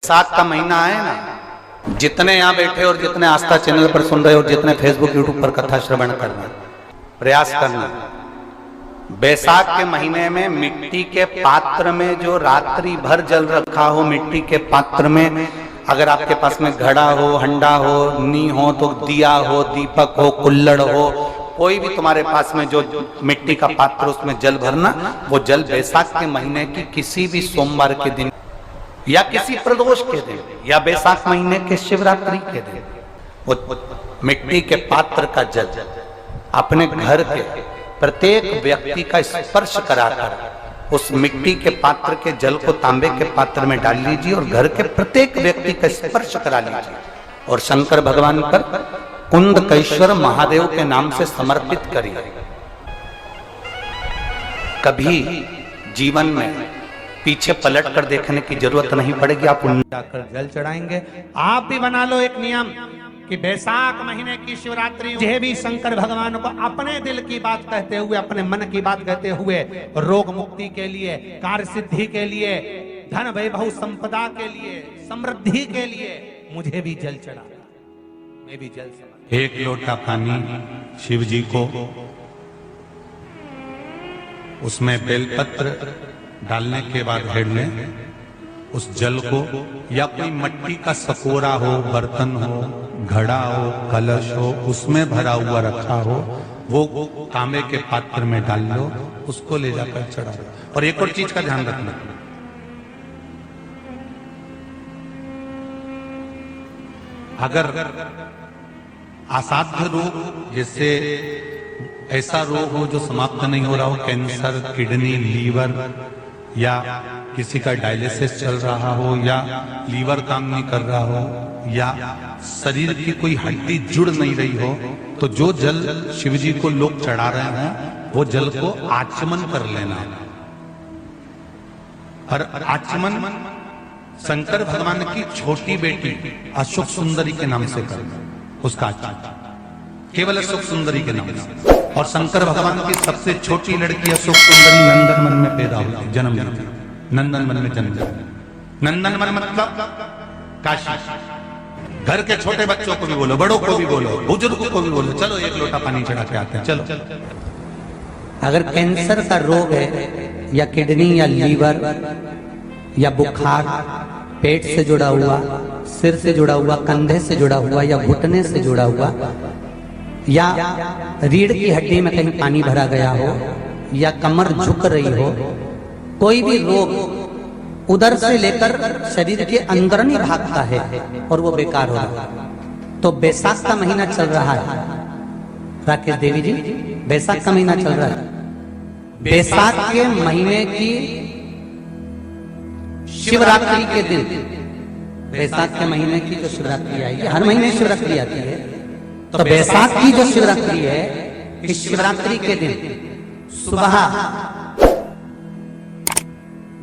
बैसाख का महीना है ना, जितने यहाँ बैठे और जितने आस्था चैनल पर सुन रहे हो, जितने फेसबुक यूट्यूब पर कथा श्रवण कर रहे, प्रयास करना, बैसाख के महीने में मिट्टी के पात्र में जो रात्रि भर जल रखा हो, मिट्टी के पात्र में अगर आपके पास में घड़ा हो, हंडा हो, नी हो, तो दिया हो, दीपक हो, कुल्लड़ हो, कोई भी तुम्हारे पास में जो मिट्टी का पात्र, उसमें जल भरना। वो जल बैसाख के महीने की किसी भी सोमवार के दिन या किसी प्रदोष के दिन या बैसाख महीने के शिवरात्रि के दिन वो मिट्टी के पात्र का जल अपने घर के प्रत्येक व्यक्ति का स्पर्श कराकर उस मिट्टी के पात्र के जल को तांबे के पात्र में डाल लीजिए और घर के प्रत्येक व्यक्ति का स्पर्श करा लीजिए और शंकर भगवान पर कुंडकेश्वर महादेव के नाम से समर्पित करिए। कभी जीवन में पीछे पलट कर देखने की जरूरत नहीं पड़ेगी। आप जाकर जल चढ़ाएंगे। आप भी बना लो एक नियम कि बैसाख महीने की शिवरात्रि मुझे भी शंकर भगवान को अपने दिल की बात कहते हुए, अपने मन की बात कहते हुए, रोग मुक्ति के लिए, कार्य सिद्धि के लिए, धन वैभव संपदा के लिए, समृद्धि के लिए मुझे भी जल चढ़ा, मैं भी जल समर्पित। एक लोटा पानी शिव जी को, उसमें बेलपत्र डालने के बाद हेड लें, उस जल को या कोई मिट्टी का सकोरा हो, बर्तन हो, घड़ा हो, कलश हो, उसमें भरा हुआ रखा हो, वो तांबे के पात्र में डाल लो, उसको ले जाकर चढ़ा दो। और एक और चीज का ध्यान रखना, अगर असाध्य रोग, जैसे ऐसा रोग हो जो समाप्त नहीं हो रहा हो, कैंसर, किडनी, लीवर, या किसी का डायलिसिस चल रहा हो, या लीवर काम नहीं कर रहा हो, या शरीर की कोई हड्डी जुड़ नहीं रही हो, तो जो जल शिवजी को लोग चढ़ा रहे हैं वो जल को आचमन कर लेना। और आचमन शंकर भगवान की छोटी बेटी अशोक सुंदरी के नाम से करना, उसका आचमन केवल अशोक सुंदरी के नाम से। और शंकर भगवान की सबसे छोटी लड़की अशोक सुंदरी नंदनवन में पैदा हुई, जन्म ली, नंदनवन में जन्म लिया। नंदनवन मतलब काशी। घर के छोटे बच्चों को भी बोलो, बड़ों को भी बोलो, बुजुर्गों को भी बोलो, चलो एक लोटा पानी चढ़ा के आते हैं, चलो। अगर कैंसर का रोग है या किडनी या लीवर या बुखार, पेट से जुड़ा हुआ, सिर से जुड़ा हुआ, कंधे से जुड़ा हुआ या घुटने से जुड़ा हुआ, या रीढ़ की हड्डी में कहीं पानी भरा गया हो, या कमर झुक रही हो, कोई भी रोग उधर से लेकर शरीर के अंदर नहीं भागता है और वो बेकार हो रहा है। तो बैसाख का महीना चल रहा है राकेश देवी जी, बैसाख का महीना चल रहा है। बैसाख के महीने की शिवरात्रि के दिन, बैसाख के महीने की जो शिवरात्रि आई है, हर महीने शिवरात्रि आती है, तो बैसाख की जो शिवरात्रि है, इस शिवरात्रि के दिन सुबह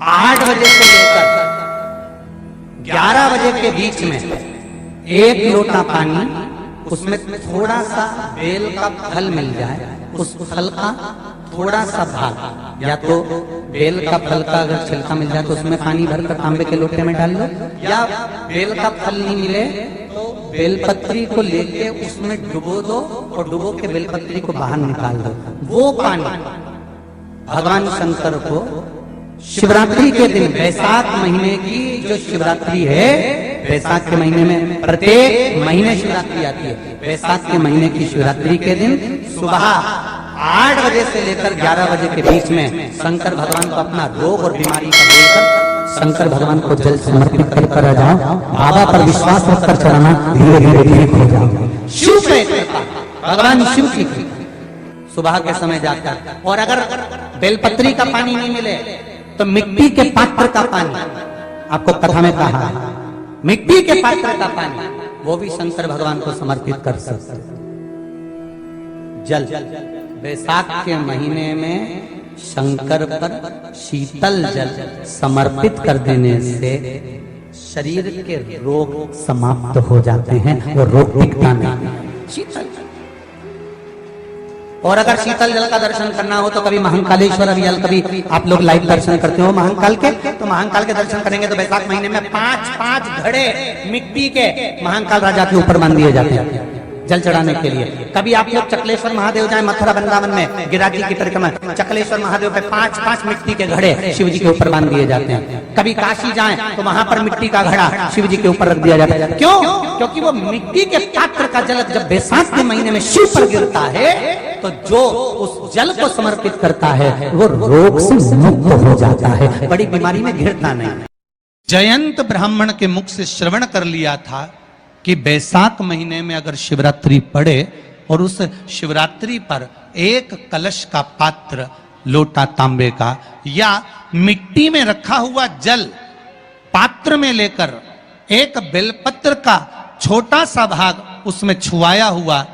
8 बजे से लेकर 11 बजे के बीच में एक लोटा पानी, उसमें थोड़ा सा बेल का फल मिल जाए, उस फल का थोड़ा सा भाग, या तो बेल का फल का अगर छिलका मिल जाए तो उसमें पानी भरकर तांबे के लोटे में डाल लो, या बेल का फल नहीं मिले तो बेलपत्री को लेके उसमें डुबो दो और डुबो के बेलपत्री को बाहर निकाल दो। वो पानी भगवान शंकर को शिवरात्रि के दिन, बैसाख महीने की जो शिवरात्रि है, बैसाख के महीने में प्रत्येक महीने शिवरात्रि आती है, बैसाख के महीने की शिवरात्रि के दिन सुबह 8 बजे से लेकर 11 बजे के बीच में शंकर भगवान को अपना रोग और बीमारी का बोलकर शंकर भगवान को जल समर्पित कर आ जाओ। बाबा पर विश्वास रखकर चढ़ाना, धीरे धीरे ठीक हो जाओ। शिव पे भगवान शिव की सुबह के समय जाकर, और अगर बेलपत्री का पानी नहीं मिले तो मिट्टी के पात्र का पानी, आपको कथा में कहा, मिट्टी के पात्र का पानी, वो भी शंकर भगवान को समर्पित कर सकते। जल बैसाख के महीने में शंकर पर शीतल जल समर्पित कर देने से शरीर के रोग समाप्त हो जाते हैं और रोग टिकता नहीं। शीतल और अगर शीतल जल का दर्शन करना हो तो कभी महाकालेश्वर अभियाल कभी आप लोग लाइव दर्शन करते हो महाकाल के, तो महाकाल के दर्शन करेंगे तो बैसाख महीने में 5-5 घड़े मिट्टी के महाकाल राजा के ऊपर बांध दिए जाते हैं जल चढ़ाने के लिए। कभी आप लोग चकलेश्वर महादेव जाए मथुरा वृंदावन में गिरिराज जी की परिक्रमा, चकलेश्वर महादेव पे 5-5 मिट्टी के घड़े शिव जी के ऊपर बांध दिए जाते हैं। कभी काशी जाएं तो वहां पर मिट्टी का घड़ा शिव जी के ऊपर रख दिया जाता है। क्यों? क्योंकि वो मिट्टी के पात्र का जल जब बैसाख के महीने में शिव पर गिरता है तो जो उस जल को समर्पित करता है वो रोग से मुक्त हो जाता है, बड़ी बीमारी में घिरता नहीं। जयंत ब्राह्मण के मुख से श्रवण कर लिया था कि बैसाख महीने में अगर शिवरात्रि पड़े और उस शिवरात्रि पर एक कलश का पात्र लोटा तांबे का या मिट्टी में रखा हुआ जल पात्र में लेकर एक बेलपत्र का छोटा सा भाग उसमें छुआया हुआ,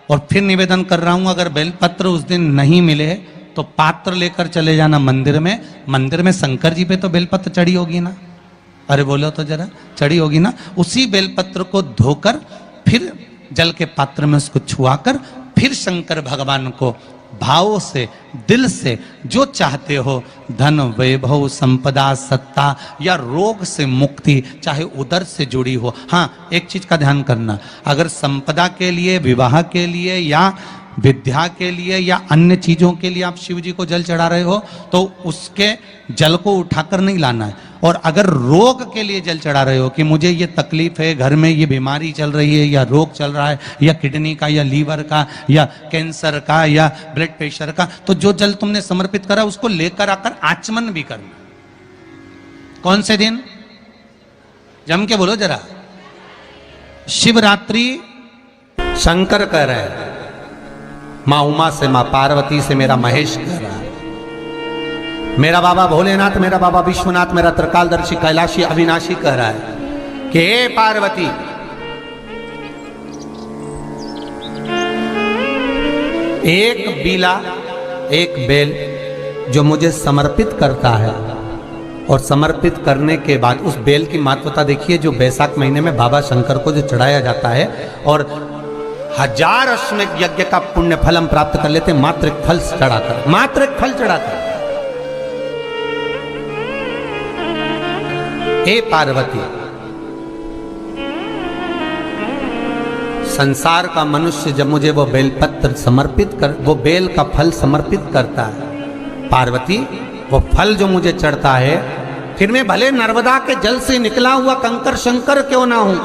और फिर निवेदन कर रहा हूं अगर बेलपत्र उस दिन नहीं मिले तो पात्र लेकर चले जाना मंदिर में। मंदिर में शंकर जी पे तो बेलपत्र चढ़ी होगी ना, अरे बोलो तो जरा, चढ़ी होगी ना। उसी बेलपत्र को धोकर फिर जल के पात्र में उसको छुआकर फिर शंकर भगवान को भाव से दिल से जो चाहते हो, धन वैभव संपदा सत्ता या रोग से मुक्ति चाहे उधर से जुड़ी हो। हाँ, एक चीज का ध्यान करना, अगर संपदा के लिए, विवाह के लिए या विद्या के लिए या अन्य चीजों के लिए आप शिव जी को जल चढ़ा रहे हो तो उसके जल को उठाकर नहीं लाना है। और अगर रोग के लिए जल चढ़ा रहे हो कि मुझे ये तकलीफ है, घर में ये बीमारी चल रही है या रोग चल रहा है या किडनी का या लीवर का या कैंसर का या ब्लड प्रेशर का, तो जो जल तुमने समर्पित करा उसको लेकर आकर आचमन भी करना। कौन से दिन? जम के बोलो जरा। शिवरात्रि। शंकर कह रहे हैं, माँ उमा से, माँ पार्वती से मेरा महेश कह रहा है, मेरा बाबा भोलेनाथ, मेरा बाबा विश्वनाथ, मेरा त्रिकालदर्शी कैलाशी अविनाशी कह रहा है कि हे पार्वती, एक बीला, एक बेल जो मुझे समर्पित करता है और समर्पित करने के बाद उस बेल की महत्वता देखिए, जो बैसाख महीने में बाबा शंकर को जो चढ़ाया जाता है और 1000 अश्वमेध यज्ञ का पुण्य फल हम प्राप्त कर लेते मात्र एक फल चढ़ाकर, मात्र एक फल चढ़ाकर। हे पार्वती, संसार का मनुष्य जब मुझे वो बेलपत्र समर्पित कर, वो बेल का फल समर्पित करता है, पार्वती वो फल जो मुझे चढ़ता है, फिर मैं भले नर्मदा के जल से निकला हुआ कंकर शंकर क्यों ना हूं,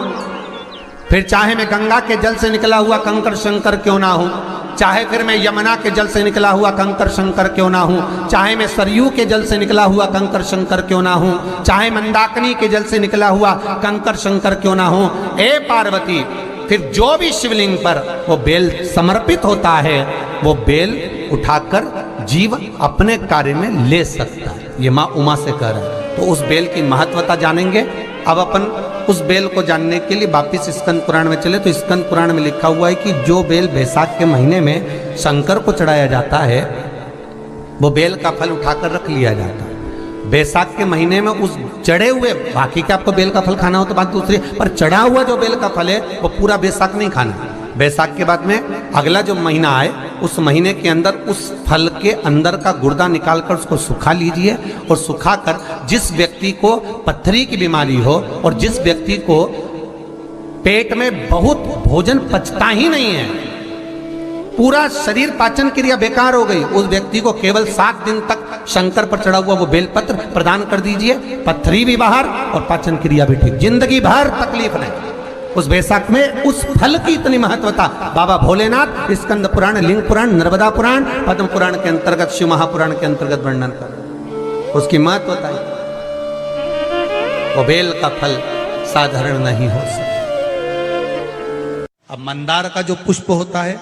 फिर चाहे मैं गंगा के जल से निकला हुआ कंकर शंकर क्यों ना हूं, चाहे फिर मैं यमुना के जल से निकला हुआ कंकर शंकर क्यों ना हूं, चाहे मैं सरयू के जल से निकला हुआ कंकर शंकर क्यों ना हूं, चाहे मंदाकिनी के जल से निकला हुआ कंकर शंकर क्यों ना हूं, ए पार्वती, फिर जो भी शिवलिंग पर वो बेल समर्पित होता है वो बेल उठाकर जीव अपने कार्य में ले सकता है। ये माँ उमा से कह रहा है। तो उस बेल की महत्वता जानेंगे। अब अपन उस बेल को जानने के लिए वापिस स्कंद पुराण में चले तो स्कंद पुराण में लिखा हुआ है कि जो बेल बैसाख के महीने में शंकर को चढ़ाया जाता है वो बेल का फल उठाकर रख लिया जाता है। बैसाख के महीने में उस चढ़े हुए, बाकी के आपको बेल का फल खाना हो तो बात दूसरी, पर चढ़ा हुआ जो बेल का फल है वो पूरा बैसाख नहीं खाना। बैसाख के बाद में अगला जो महीना आए उस महीने के अंदर उस फल के अंदर का गुर्दा निकालकर उसको सुखा लीजिए और सुखाकर जिस व्यक्ति को पथरी की बीमारी हो और जिस व्यक्ति को पेट में बहुत भोजन पचता ही नहीं है, पूरा शरीर पाचन क्रिया बेकार हो गई, उस व्यक्ति को केवल 7 दिन तक शंकर पर चढ़ा हुआ वो बेलपत्र प्रदान कर दीजिए, पथरी भी बाहर और पाचन क्रिया भी ठीक, जिंदगी भर तकलीफ नहीं। उस बैसाख में उस फल की इतनी महत्वता बाबा भोलेनाथ स्कंद पुराण, लिंग पुराण, नर्मदा पुराण, पद्म पुराण के अंतर्गत, शिव महापुराण के अंतर्गत वर्णन कर, उसकी महत्वता है। वो बेल का फल साधारण नहीं हो सकता। अब मंदार का जो पुष्प होता है,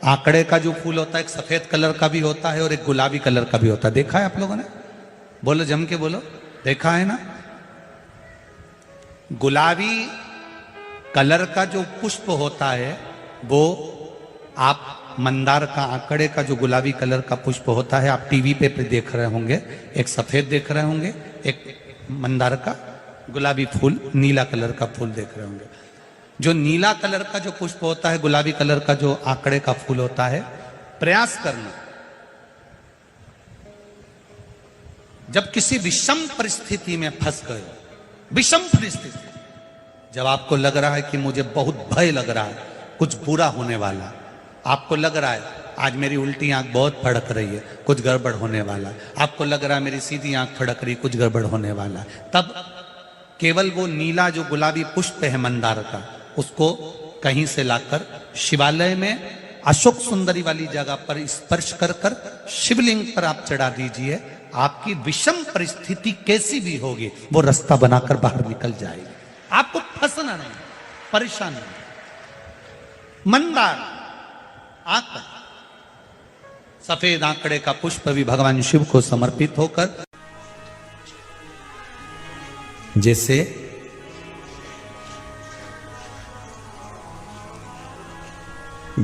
आंकड़े का जो फूल होता है, एक सफेद कलर का भी होता है और एक गुलाबी कलर का भी होता है। देखा है आप लोगों ने? बोलो, जम के बोलो, देखा है ना? गुलाबी कलर का जो पुष्प होता है वो आप मंदार का, आंकड़े का जो गुलाबी कलर का पुष्प होता है आप टीवी पे देख रहे होंगे, एक सफेद देख रहे होंगे, एक मंदार का गुलाबी फूल, नीला कलर का फूल देख रहे होंगे। जो नीला कलर का जो पुष्प होता है, गुलाबी कलर का जो आंकड़े का फूल होता है, प्रयास करना। जब किसी विषम परिस्थिति में फंस गए, विषम परिस्थिति, जब आपको लग रहा है कि मुझे बहुत भय लग रहा है, कुछ बुरा होने वाला, आपको लग रहा है आज मेरी उल्टी आंख बहुत फड़क रही है, कुछ गड़बड़ होने वाला है, आपको लग रहा है मेरी सीधी आंख फड़क रही, कुछ गड़बड़ होने वाला है, तब केवल वो नीला जो गुलाबी पुष्प है मंदार का, उसको कहीं से लाकर शिवालय में अशोक सुंदरी वाली जगह पर स्पर्श कर कर शिवलिंग पर आप चढ़ा दीजिए। आपकी विषम परिस्थिति कैसी भी होगी वो रास्ता बनाकर बाहर निकल जाएगी, आपको फंसना नहीं, परेशान नहीं। मंदार आंकड़ा, सफेद आंकड़े का पुष्प भी भगवान शिव को समर्पित होकर, जैसे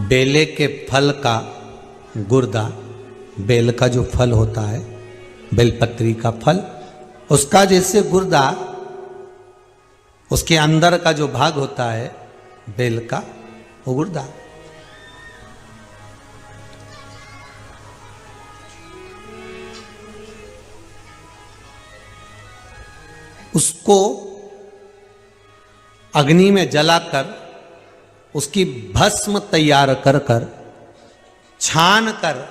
बेले के फल का गुर्दा, बेल का जो फल होता है, बेलपत्री का फल, उसका जैसे गुर्दा, उसके अंदर का जो भाग होता है बेल का, वो गुर्दा, उसको अग्नि में जलाकर उसकी भस्म तैयार कर कर छान कर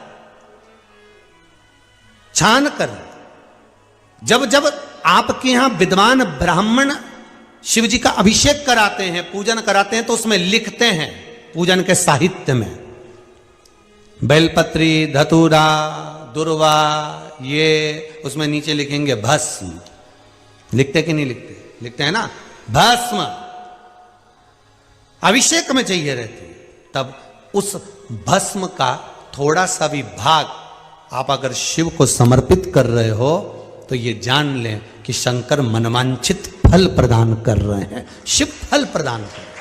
जब जब आपके यहां विद्वान ब्राह्मण शिव जी का अभिषेक कराते हैं, पूजन कराते हैं, तो उसमें लिखते हैं पूजन के साहित्य में बेलपत्री, धतूरा, दुर्वा, ये उसमें नीचे लिखेंगे भस्म। लिखते कि नहीं लिखते? लिखते हैं ना, भस्म अभिषेक में चाहिए रहती है। तब उस भस्म का थोड़ा सा भी भाग आप अगर शिव को समर्पित कर रहे हो तो ये जान लें कि शंकर मनवांछित फल प्रदान कर रहे हैं, शिव फल प्रदान कर रहे हैं।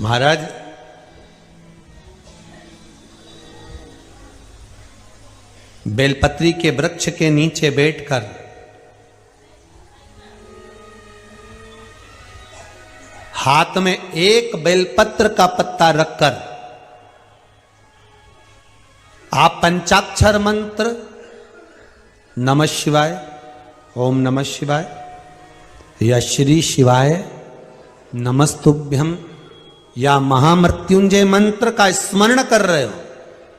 महाराज बेलपत्री के वृक्ष के नीचे बैठकर हाथ में एक बेलपत्र का पत्ता रखकर आप पंचाक्षर मंत्र नमः शिवाय, ओम नमः शिवाय या श्री शिवाय नमस्तुभ्यम या महामृत्युंजय मंत्र का स्मरण कर रहे हो,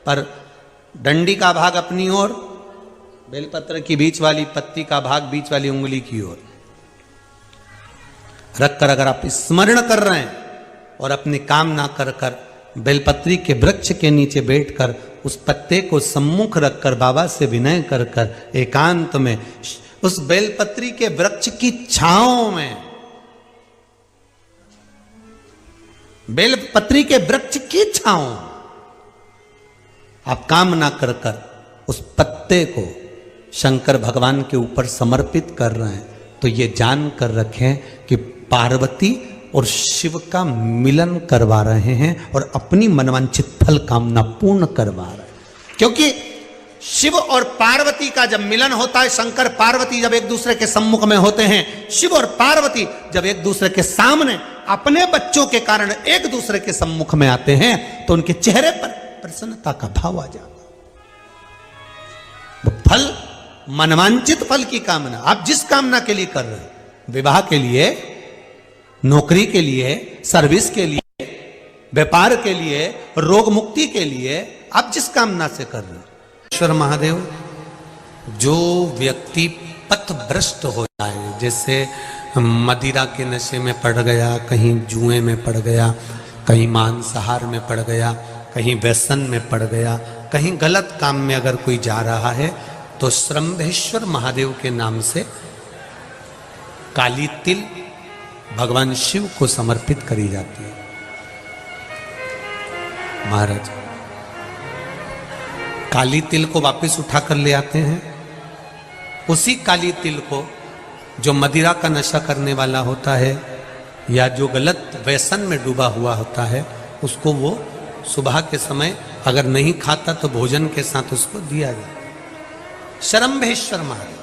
पर डंडी का भाग अपनी ओर, बेलपत्र की बीच वाली पत्ती का भाग बीच वाली उंगली की ओर रखकर अगर आप स्मरण कर रहे हैं और अपनी कामना कर कर बेलपत्री के वृक्ष के नीचे बैठकर उस पत्ते को सम्मुख रखकर बाबा से विनय कर कर एकांत में उस बेलपत्री के वृक्ष की छांव में, बेलपत्री के वृक्ष की छांव आप कामना कर कर उस पत्ते को शंकर भगवान के ऊपर समर्पित कर रहे हैं, तो ये जान कर रखें कि पार्वती और शिव का मिलन करवा रहे हैं और अपनी मनवांछित फल कामना पूर्ण करवा रहे हैं। क्योंकि शिव और पार्वती का जब मिलन होता है, शंकर पार्वती जब एक दूसरे के सम्मुख में होते हैं, शिव और पार्वती जब एक दूसरे के सामने अपने बच्चों के कारण एक दूसरे के सम्मुख में आते हैं, तो उनके चेहरे पर प्रसन्नता का भाव आ जाता। वो फल, मनवांचित फल की कामना, आप जिस कामना के लिए कर रहे हैं, विवाह के लिए, नौकरी के लिए, सर्विस के लिए, व्यापार के लिए, रोग मुक्ति के लिए, आप जिस कामना से कर रहे हैं, ईश्वर महादेव, जो व्यक्ति पथभ्रष्ट हो जाए, जैसे मदिरा के नशे में पड़ गया, कहीं जुए में पड़ गया, कहीं मांसाहार में पड़ गया, कहीं व्यसन में पड़ गया, कहीं गलत काम में अगर कोई जा रहा है, तो श्रंभेश्वर महादेव के नाम से काली तिल भगवान शिव को समर्पित करी जाती है। महाराज काली तिल को वापस उठाकर ले आते हैं, उसी काली तिल को जो मदिरा का नशा करने वाला होता है या जो गलत व्यसन में डूबा हुआ होता है, उसको वो सुबह के समय अगर नहीं खाता तो भोजन के साथ उसको दिया जाता है। श्रंभेश्वर महादेव,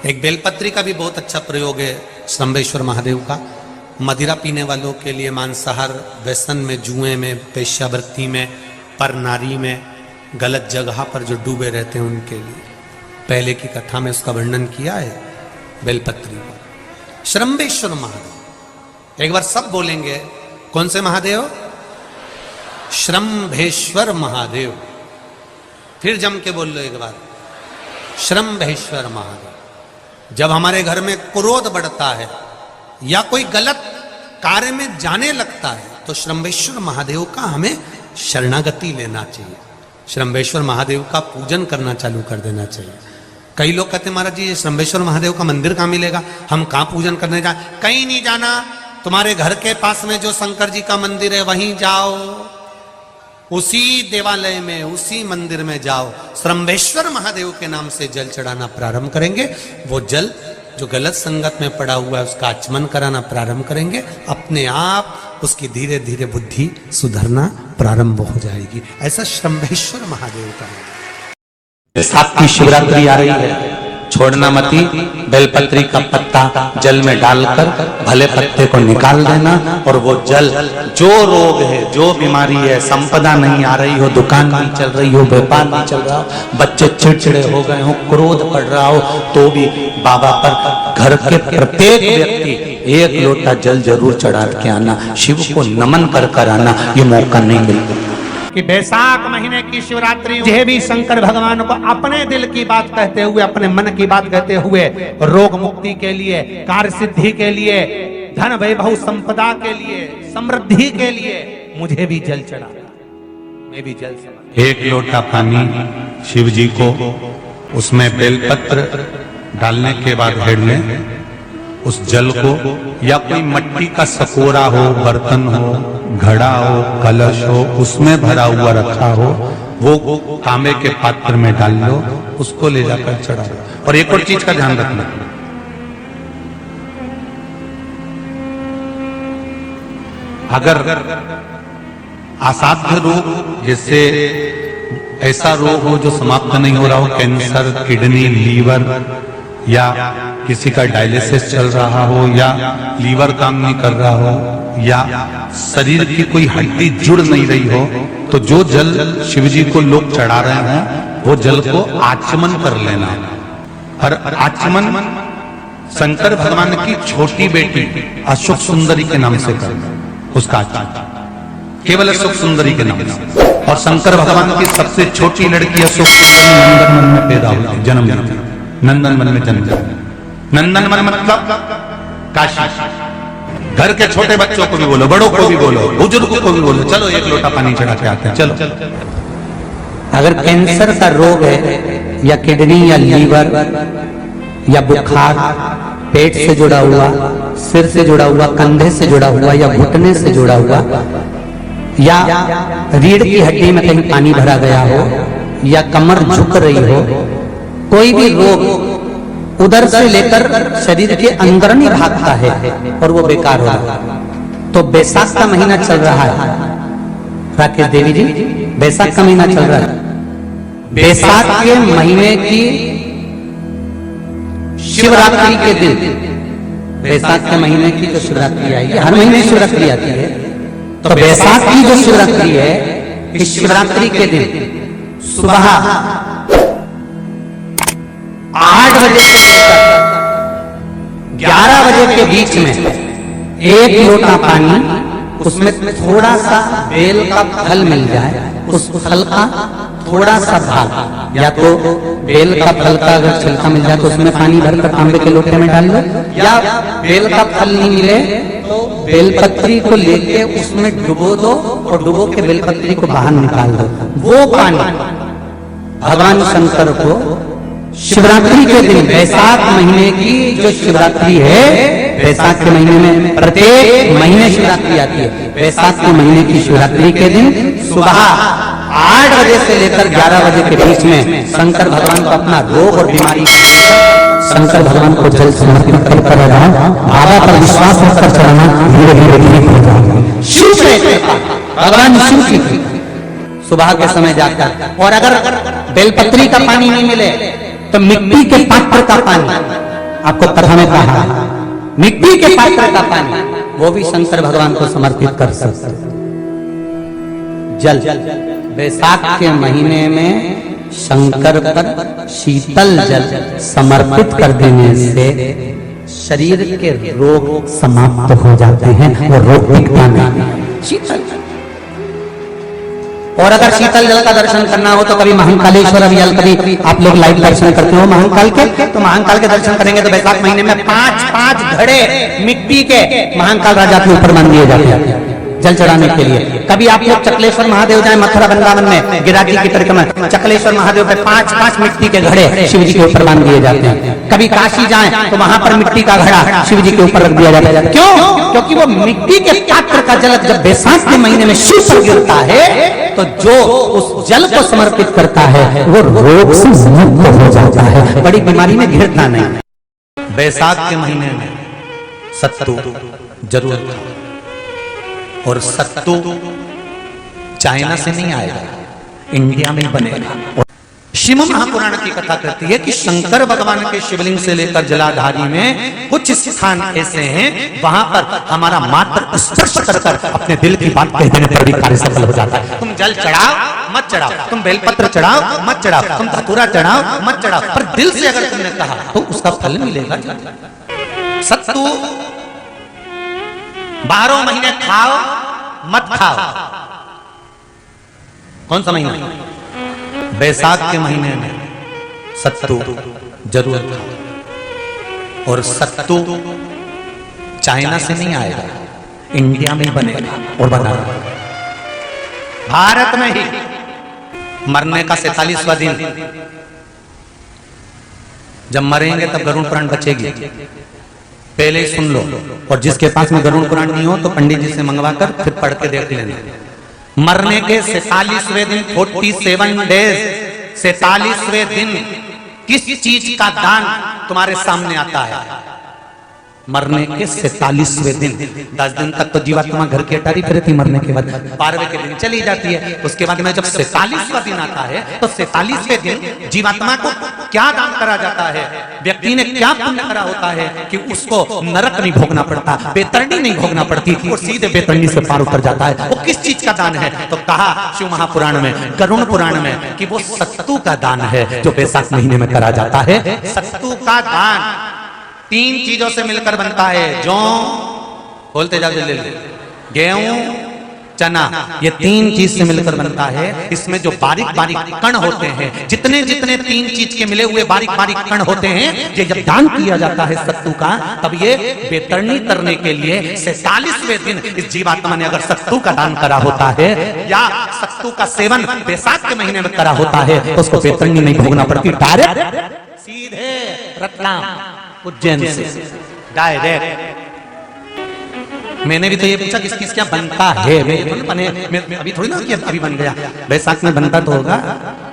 एक बेलपत्री का भी बहुत अच्छा प्रयोग है श्रंभेश्वर महादेव का। मदिरा पीने वालों के लिए, मांसाहार, व्यसन में, जुए में, वेश्यावृत्ति में, पर नारी में, गलत जगह पर जो डूबे रहते हैं उनके लिए। पहले की कथा में उसका वर्णन किया है बेलपत्री पर। श्रम्भेश्वर महादेव, एक बार सब बोलेंगे, कौन से महादेव? श्रम्भेश्वर महादेव। फिर जम के बोल लो एक बार, श्रम्भेश्वर महादेव। जब हमारे घर में क्रोध बढ़ता है या कोई गलत कार्य में जाने लगता है तो श्रम्भेश्वर महादेव का हमें शरणागति लेना चाहिए, श्रम्भेश्वर महादेव का पूजन करना चालू कर देना चाहिए। कई लोग कहते हैं महाराज जी ये श्रम्भेश्वर महादेव का मंदिर कहाँ मिलेगा, हम कहाँ पूजन करने जाए? कहीं नहीं जाना, तुम्हारे घर के पास में जो शंकर जी का मंदिर है वहीं जाओ, उसी देवालय में, उसी मंदिर में जाओ, श्रम्भेश्वर महादेव के नाम से जल चढ़ाना प्रारंभ करेंगे। वो जल जो गलत संगत में पड़ा हुआ है उसका आचमन कराना प्रारंभ करेंगे, अपने आप उसकी धीरे धीरे बुद्धि सुधरना प्रारंभ हो जाएगी। ऐसा श्रम्भेश्वर महादेव का है। साथ की शिवरात्रि आ रही है, छोड़ना मती। बेलपत्री का पत्ता जल में डालकर भले पत्ते को निकाल देना, और वो जल, जो रोग है, जो बीमारी है, संपदा नहीं आ रही हो, दुकान नहीं चल रही हो, व्यापार नहीं चल रहा हो, बच्चे चिड़चिड़े हो गए हो, क्रोध पड़ रहा हो, तो भी बाबा पर घर के प्रत्येक व्यक्ति एक लोटा जल जरूर चढ़ा के आना, शिव को नमन कर आना। ये मौका नहीं मिलता कि बैसाख महीने की शिवरात्रि मुझे भी शंकर भगवान को अपने दिल की बात कहते हुए, अपने मन की बात कहते हुए, रोग मुक्ति के लिए, कार्य सिद्धि के लिए, धन वैभव संपदा के लिए, समृद्धि के लिए मुझे भी जल चढ़ा, मैं भी जल चढ़ा। एक लोटा पानी शिव जी को, उसमें बेलपत्र डालने के बाद हेड लें, उस जल को, या कोई मिट्टी का सकोरा हो, बर्तन हो, घड़ा हो, कलश हो, उसमें भरा हुआ रखा हो, वो तांबे के पात्र में डाल लो, उसको ले जाकर चढ़ा दो। और एक और चीज का ध्यान रखना, अगर असाध्य रोग, जैसे ऐसा रोग हो जो समाप्त नहीं हो रहा हो, कैंसर, किडनी, लीवर, या किसी का डायलिसिस चल रहा हो, या लीवर काम नहीं कर रहा हो, या शरीर की कोई हड्डी जुड़ नहीं रही हो, तो जो जल शिव जी को लोग चढ़ा रहे हैं वो जल को आचमन कर लेना। और आचमन शंकर भगवान की छोटी बेटी अशोक सुंदरी के नाम से करना, उसका आचमन केवल अशोक सुंदरी के नाम से। और शंकर भगवान की सबसे छोटी लड़की अशोक सुंदरी नंदनवन में पैदा हुई, जन्म लेती, नंदनवन में जन्म। नंदनवन मतलब काशी। घर के छोटे बच्चों को भी बोलो, बड़ों को भी बोलो, बुजुर्गों को भी बोलो, चलो एक लोटा पानी चढ़ा के आते हैं, चलो। अगर कैंसर का रोग है, या किडनी, या लीवर, या बुखार, पेट से जुड़ा हुआ, सिर से जुड़ा हुआ, कंधे से जुड़ा हुआ, या घुटने से जुड़ा हुआ, या रीढ़ की हड्डी में कहीं पानी भरा गया हो, या कमर झुक रही हो, कोई भी रोग उधर से लेकर शरीर के अंदर नहीं भागता है और वो बेकार हो रहा है। तो बैसाख का महीना चल रहा है राकेश देवी जी, बैसाख का महीना चल रहा है। बैसाख के महीने की शिवरात्रि के दिन, बैसाख के महीने की जो शिवरात्रि आएगी, हर महीने शिवरात्रि आती है, तो बैसाख की जो शिवरात्रि है, इस शिवरात्रि के दिन सुबह 8 बजे से लेकर 11 बजे के बीच में एक लोटा पानी, उसमें थोड़ा सा बेल का फल मिल जाए, उस फल का थोड़ा सा भाग, या तो बेल का फल का अगर छिलका मिल जाए तो उसमें पानी भरकर तांबे के लोटे में डाल लो, या बेल का फल नहीं मिले तो बेलपत्री को लेके उसमें डुबो दो और डुबो के बेलपत्री को बाहर निकाल दो। वो पानी भगवान शंकर को शिवरात्रि के दिन, बैसाख महीने की जो शिवरात्रि है, बैसाख के महीने में प्रत्येक महीने शिवरात्रि आती है, बैसाख के महीने की शिवरात्रि के दिन सुबह 8 बजे से लेकर 11 बजे के बीच में शंकर भगवान को अपना रोग और बीमारी, शंकर भगवान को जल समर्पित कर रहा, बाबा पर विश्वास रखकर चढ़ाना, धीरे धीरे ठीक हो जाएगा। शिव से भगवान शिव की सुबह के समय जाकर, और अगर बेलपत्री का पानी नहीं मिले तो मिट्टी के पात्र का पानी, आपको कथा में कहा मिट्टी के पात्र का पानी वो भी शंकर भगवान को समर्पित कर सकते। जल बैसाख के महीने में शंकर पर शीतल जल समर्पित कर देने से शरीर के रोग समाप्त हो जाते हैं, वो रोग टिकता नहीं। शीतल, और अगर शीतल जल का दर्शन करना हो तो कभी महाकालेश्वर अभियान, कभी आप लोग लाइव दर्शन करते हो महाकाल के, तो महाकाल के दर्शन करेंगे तो बैसाख महीने में 5-5 घड़े मिट्टी के महाकाल राजा के ऊपर मान दिए जाते हैं जल चढ़ाने के लिए। कभी आप लोग चकलेश्वर महादेव जाए मथुरा वृंदावन में गिरिराज जी की परिक्रमा, चकलेश्वर महादेव पे 5-5 मिट्टी के घड़े शिव जी के ऊपर बांध दिए जाते हैं। कभी काशी जाएं तो वहां पर मिट्टी का घड़ा शिव जी के ऊपर रख दिया जाता है। क्यों? क्योंकि वो मिट्टी के पात्र का जल जब बैसाख के महीने में शिव पर गिरता है तो जो उस जल को समर्पित करता है वो रोग से मुक्त हो जाता है, बड़ी बीमारी में घिरता नहीं। बैसाख के महीने में सत्तू जरूर खाओ, और सत्तू चाइना से नहीं आएगा, इंडिया में बनेगा। शिव महापुराण की कथा कहती है कि शंकर भगवान के शिवलिंग से लेकर जलाधारी में कुछ स्थान ऐसे हैं वहां पर हमारा मात्र स्पर्श कर अपने दिल की बात कह देने पर भी कार्य सफल हो जाता है। तुम जल चढ़ाओ मत चढ़ाओ, तुम बेलपत्र चढ़ाओ मत चढ़ाओ, तुम धतूरा चढ़ाओ मत चढ़ाओ, पर दिल से अगर तुमने कहा तो उसका फल मिलेगा। सत्तू 12 महीने खाओ मत खाओ। कौन सा महीना? बैसाख के महीने में सत्तू जरूर खाओ, और सत्तू चाइना से नहीं आएगा, इंडिया में बनेगा और बना भारत में ही। मरने का 47वां दिन, जब मरेंगे तब गरुड़ पुराण बचेगी, पहले ही सुन लो। और जिसके पास में गरुड़ पुराण नहीं हो तो पंडित जी से मंगवाकर फिर पढ़ के देख लेना। मरने के 47वें दिन 47 डेज, 47वें दिन किस चीज का दान तुम्हारे सामने आता है? मरने के 47वें दिन। 10 दिन तक तो जीवात्मा घर की अटारी फिरती, मरने के बाद 12वें के दिन चली जाती है। उसके बाद में जब 47वां दिन आता है तो 47वें दिन जीवात्मा को क्या दान करा जाता है? व्यक्ति ने क्या पुण्य करा होता है कि उसको नरक नहीं भोगना पड़ता, बेतरणी नहीं भोगना पड़ती, और सीधे बेतरणी से पार उतर जाता है। वो किस चीज का दान है? तो कहा शिव महापुराण में, गरुड़ पुराण में, कि वो सत्तू का दान है जो बैसाख महीने में करा जाता है। सत्तू का दान 3 चीजों से मिलकर बनता है। जौ, बोलते जाओ जल्दी, गेहूं, चना, ये 3 चीज से मिलकर बनता है। इसमें जो बारीक बारीक कण होते हैं, जितने जितने 3 चीज के मिले हुए बारीक बारीक कण होते हैं, ये जब दान किया जाता है सत्तू का, तब ये बेतरणी करने के लिए 47वें दिन इस जीवात्मा ने अगर सत्तू का दान करा होता है या सत्तू का सेवन बैसाख के महीने में करा होता है तो उसको बेतरणी नहीं भोगना पड़ती, डायरेक्ट सीधे रतलाम उज्जैन से डायरेक्ट। मैंने भी तो ये पूछा किस किस क्या बनता है, मैं अभी थोड़ी ना कि अभी बन गया। बैसाख में बनता तो होगा।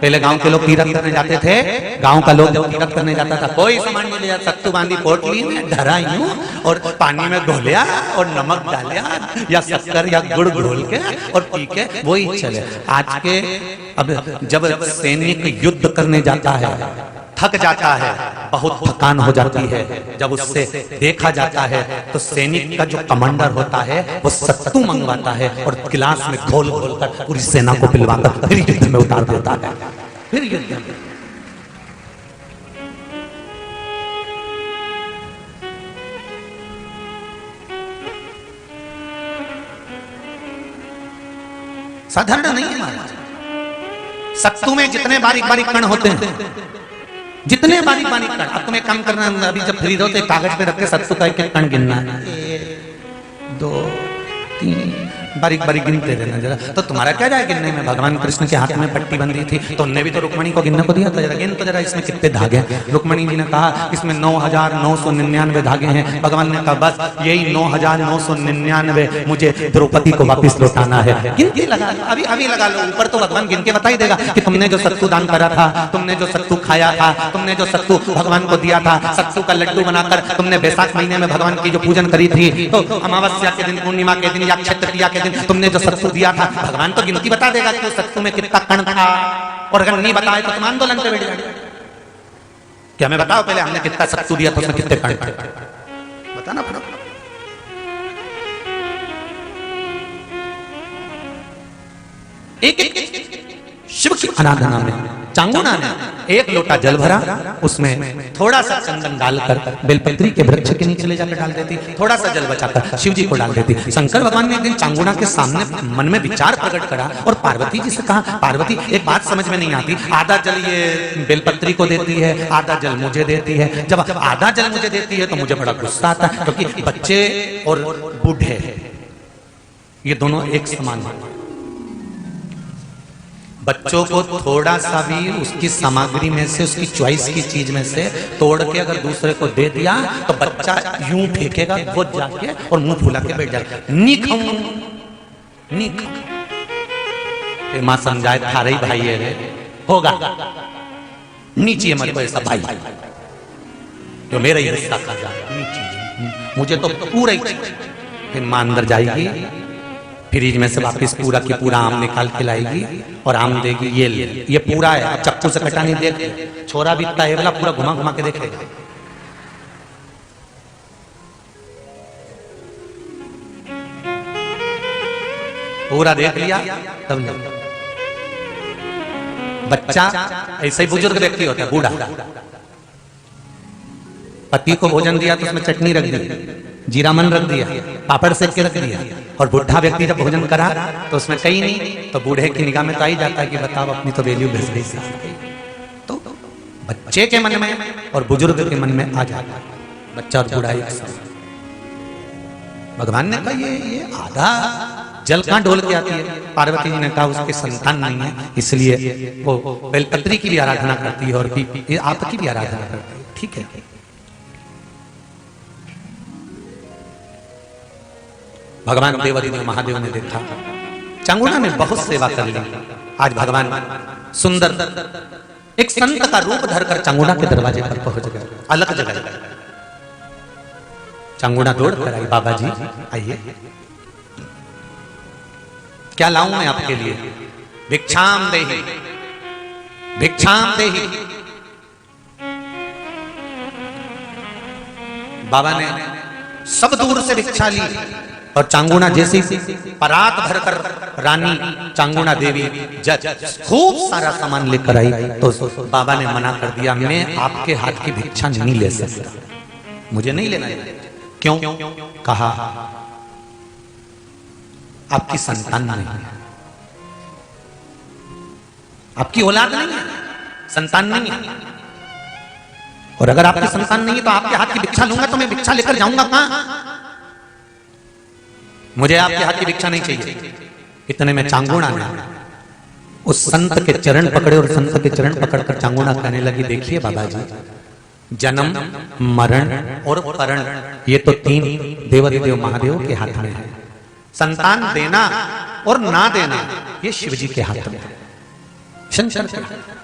पहले गांव के लोग तीरथ करने जाते थे, गांव का लोग जब तीरथ करने जाता था कोई सामान नहीं ले जाता, सत्तू बांधी पोटली में धरा यूं और पानी में घोलिया और नमक डालिया या शक्कर या गुड़ घोल के और पी के वही चले। आज के अब जब सैनिक युद्ध करने जाता है, थक जाता है, बहुत थकान हो जाती है, जब उससे देखा जाता है तो सैनिक का जो कमांडर होता है वो सत्तू मंगवाता है और गिलास में घोल घोल कर पूरी सेना को पिलवाकर फिर युद्ध में उतार देता है। फिर युद्ध में साधारण नहीं है महाराज। सत्तू में जितने बारीक बारीक कण होते हैं, जितने बारीक बारीक कण, अब तुम्हें कम करना, अभी जब फ्री हो तो कागज पे रख के सत्तू का एक कण गिनना, 1 2 3 बारीक बारीक गिनते रहना जरा। तो तुम्हारा क्या जाए गिनने में? भगवान कृष्ण के हाथ में पट्टी बंधी थी तो उनने भी तो रुक्मणी को गिनने को दिया था, जरा गिन तो जरा इसमें कितने धागे। रुक्मणी जी ने कहा इसमें 9,999 धागे हैं। भगवान ने कहा बस यही 9,999 मुझे द्रौपदी को वापिस लौटाना है। गिनती लगा लो, अभी अभी लगा लो, ऊपर तो भगवान गिन के बता ही देगा कि तुमने जो सत्तू दान करा था, तुमने जो सत्तू खाया था, तुमने जो सत्तू भगवान को दिया था, सत्तू का लड्डू बनाकर तुमने बैसाख महीने में भगवान की जो पूजन करी थी, तो अमावस्या के दिन, पूर्णिमा के दिन या अक्षय तृतीया के दिन तुमने जो सत्तू दिया था, भगवान तो गिनती बता देगा कि सत्तू में कितना कण था। और अगर नहीं बताए तो तुम आंदोलन पे बैठ जाओगे कि हमें बताओ पहले हमने कितना सत्तू दिया था, उसमें कितने कण थे। बताना पड़ा। एक शिव की आराधना में चांगुना ने एक लोटा जल भरा, उसमें थोड़ा सा चंदन डालकर बेलपत्री के वृक्ष के नीचे ले जाकर डाल देती, थोड़ा सा जल बचाकर शिव जी को डाल देती। शंकर भगवान ने एक दिन चांगुना के सामने मन में विचार प्रकट करा और पार्वती जी से कहा, पार्वती एक बात समझ में नहीं आती, आधा जल ये बेलपत्री को देती है, आधा जल मुझे देती है। जब आधा जल मुझे देती है तो मुझे बड़ा गुस्सा आता है, क्योंकि बच्चे और बूढ़े ये दोनों एक समान है। बच्चों को थोड़ा सा भी उसकी सामग्री में से, उसकी चॉइस की चीज में से तोड़ के अगर दूसरे को दे दिया तो बच्चा यूं फेंकेगा, वो जाके और मुंह फुला के बैठ जाएगा, नी खाऊं नी खाऊं। मां समझाए थारे भाई है रे, होगा नीचे मत ऐसा भाई जो मेरा ही हिस्सा खा जाएगा, नीचे मुझे तो पूरा ही। फिर मां अंदर जाएगी, फ्रिज में से वापिस पूरा की पूरा आम निकाल के लाएगी और आम देगी, ये पूरा है, चक्कू से कटा नहीं देख, छोरा भी इतना है वाला, पूरा घुमा घुमा के देखेगा। पूरा देख लिया तब नहीं। बच्चा ऐसे ही बुजुर्ग व्यक्ति होता है, बूढ़ा, पति को भोजन दिया तो उसमें चटनी रख दी, जीरा मन रख दिया, पापड़ सेक के रख दिया, और बुढ़ा व्यक्ति जब भोजन करा तो उसमें कहीं नहीं, तो बूढ़े की निगाह में तो ही जाता है कि बताओ अपनी तो वैल्यू घस गई। तो बच्चे के मन में और बुजुर्ग के मन में आ जाता है, बच्चा और बूढ़ा एक साथ। भगवान ने कहा ये आधा जल कहां ढोल के आती है? पार्वती जी ने कहा उसके संतान नहीं है, इसलिए वो बेलपत्री की भी आराधना करती है और आपकी भी आराधना करती है। ठीक है, भगवान देवादिदेव महादेव ने देखा चांगुना ने बहुत सेवा कर ली। आज भगवान सुंदर एक संत का रूप धरकर चांगुना के दरवाजे पर पहुंच गए, अलग जगह। चांगुना दौड़ कर आई, बाबा जी आइए, क्या लाऊं मैं आपके लिए? भिक्षाम देहि, भिक्षाम देहि। बाबा ने सब दूर से भिक्षा ली और चांगुना जैसी परात भरकर रानी चांगुना देवी खूब सारा सामान लेकर आई, तो बाबा ने मना कर दिया, मैं आपके हाथ की भिक्षा नहीं ले सकता, मुझे नहीं लेना। क्यों? कहा आपकी संतान नहीं है, आपकी औलाद नहीं है, संतान नहीं है, और अगर आपकी संतान नहीं है तो आपके हाथ की भिक्षा लूंगा तो मैं भिक्षा लेकर जाऊंगा कहां? मुझे आपके हाथ की भिक्षा नहीं चाहिए। इतने में चांगुना ने उस संत के चरण पकड़े और संत के चरण पकड़कर चांगुना कहने लगी, देखिए बाबा जी, जन्म मरण और परण ये तो तीन देवादिदेव महादेव के हाथ में है, संतान देना और ना देना ये शिव जी के हाथ में है, शंकर के हाथ में।